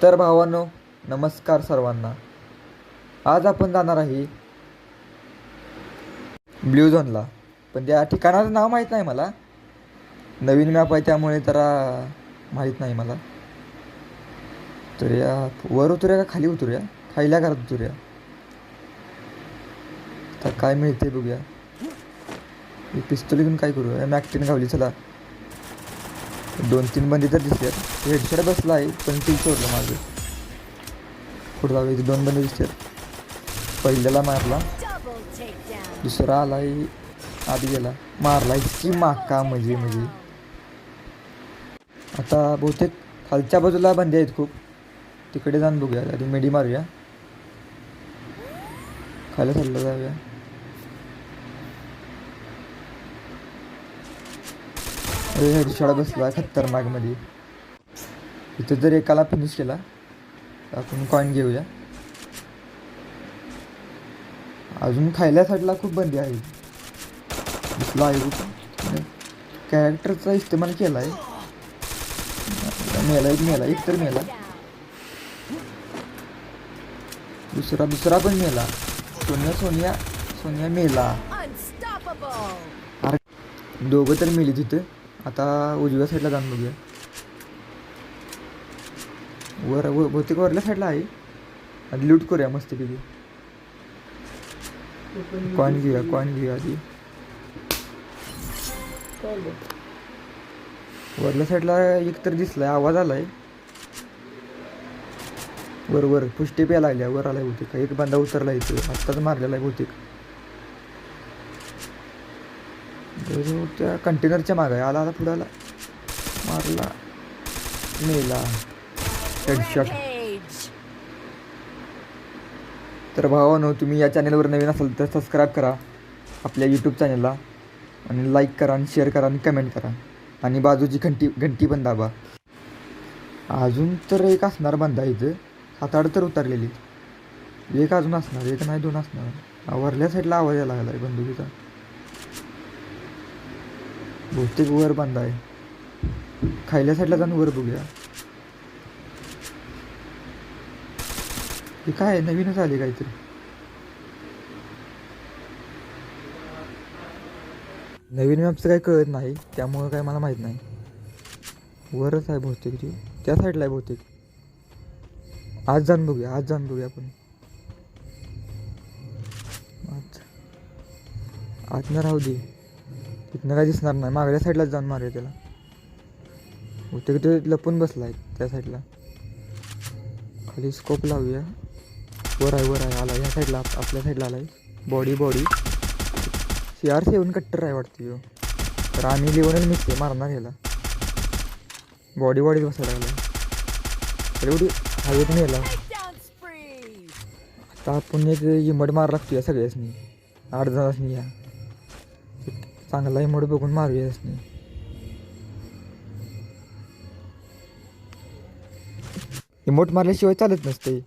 तर भावांनो, नमस्कार सर्वांना. आज आपण जाणार आहे ब्ल्यू झोनला. पण त्या ठिकाणाचं नाव माहीत नाही मला. नवीन मॅप आहे त्यामुळे जरा माहीत नाही मला. तर या वर उतरूया का खाली उतरूया? खायला करत उतरूया. तर काय मिळते बघूया. ही पिस्तूल घेऊन काय करूया? मॅक्टिन गावली. चला, 2-3 बंदी तर दिसतात. हेडशॉट बसला आहे पण ती सोडलं माझं. पुढे जाऊया. इथे 2 बंदी दिसतात. पहिल्याला मारला, दुसरा आलाय आधी गेला, मारला इतकी माका. म्हणजे आता बहुतेक खालच्या बाजूला बंदी आहेत खूप. तिकडे जाऊन बघूया. आधी मेडी मारूया. खायला चाललं जाऊया. अरे हेडशॉट बसला खतरनाक मध्ये. इथे जर एकाला फिनिश केला आपण कॉइन घेऊया. अजून खायला साईडला खूप बंदी आहे. दिसला आहे कॅरेक्टरचा इस्तेमाल केला आहे. मेला एक तर मेला. दुसरा पण मेला. सोनिया मेला. अरे दोघं तर मेली तिथं. आता उजव्या साईडला जाऊन बघूया. वर बहुतेक वरल्या साईडला आहे. आधी लूट करूया मस्तपैकी. कॉइन घेऊया आधी. वरल्या साईडला एक तर दिसलाय. आवाज आलाय वर पुष्टी प्यायला लागल्या. वर आलाय बहुतेक. एक बंदा उतरला इथं. आत्ताच मारलेला आहे बहुतेक. त्या कंटेनरच्या मागे आला पुढे आला. मारला, मेला. हेडशॉट. तर भावांनो, तुम्ही या चॅनलवर नवीन असाल तर सबस्क्राईब करा आपल्या यूट्यूब चॅनलला. आणि लाईक करा आणि शेअर करा आणि कमेंट करा. आणि बाजूची घंटी पण दाबा. अजून तर एक असणार बंदा इथं. 7-8 तर उतरलेली. एक अजून असणार. एक नाही 2 असणार. वरल्या साईडला आवाज यायला लागला आहे बंदुकीचा. बहुतेक वर बंद आहे. खायल्या साईडला जाऊन वर बघूया. हे काय नवीनच आले काहीतरी. नवीन मॅपचं काही कळत नाही त्यामुळं काय मला माहीत नाही. वरच आहे बहुतेक. ती त्या साईडला आहे बहुतेक. आज जाऊन बघूया आपण. आतनं राहू दे. तिथनं काय दिसणार नाही. मागल्या साईडलाच जाऊन मारूया त्याला. बहुतेक ते लपून बसला आहे त्या साईडला. खाली स्कोप लावूया. वर आहे आला. ह्या साईडला आपल्या साईडला आला आहे. बॉडी CR7 कट्टर आहे वाटतं. तर आम्ही लिहूनच मिस आहे. मारणार ह्याला. बॉडीच बसायला लागला. तर एवढी हवेत नेला. आता आपण एक इमोट मार लागतो या सगळ्यासनी. 8 जणांनी. या चांगला इमोट बघून मारूया यासनी. इमोट मारल्याशिवाय चालत नसते.